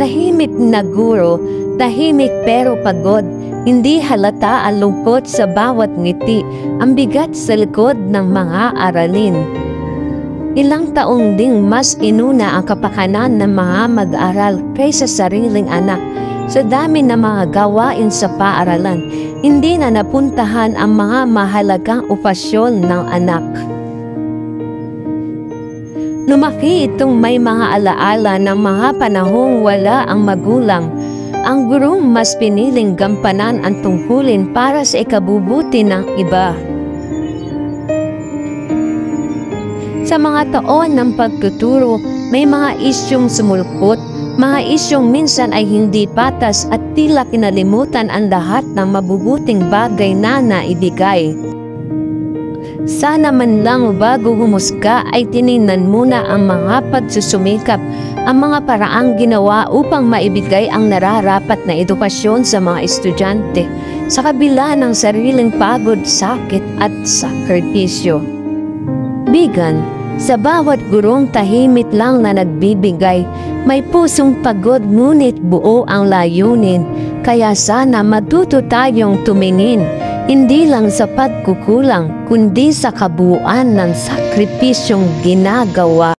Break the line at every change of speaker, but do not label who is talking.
tahimik na guro, tahimik pero pagod. Hindi halata ang lungkot sa bawat ngiti, ang bigat sa likod ng mga aralin. Ilang taong ding mas inuna ang kapakanan ng mga mag-aral kaysa sariling anak. Sa dami ng mga gawain sa paaralan, hindi na napuntahan ang mga mahalagang okasyon ng anak. Lumaki itong may mga alaala ng mga panahong wala ang magulang. Ang gurong mas piniling gampanan ang tungkulin para sa ikabubuti ng iba. Sa mga taon ng pagtuturo, may mga isyong sumulpot, mga isyong minsan ay hindi patas at tila kinalimutan ang lahat ng mabubuting bagay na naibigay. Sana man lang bago humusga ay tiningnan muna ang mga pagsusumikap, ang mga paraang ginawa upang maibigay ang nararapat na edukasyon sa mga estudyante sa kabila ng sariling pagod, sakit at sakripisyo. Bigan, sa bawat gurong tahimik lang na nagbibigay, may pusong pagod ngunit buo ang layunin, kaya sana matuto tayong tumingin, hindi lang sa pagkukulang, kundi sa kabuuan ng sakripisyong ginagawa.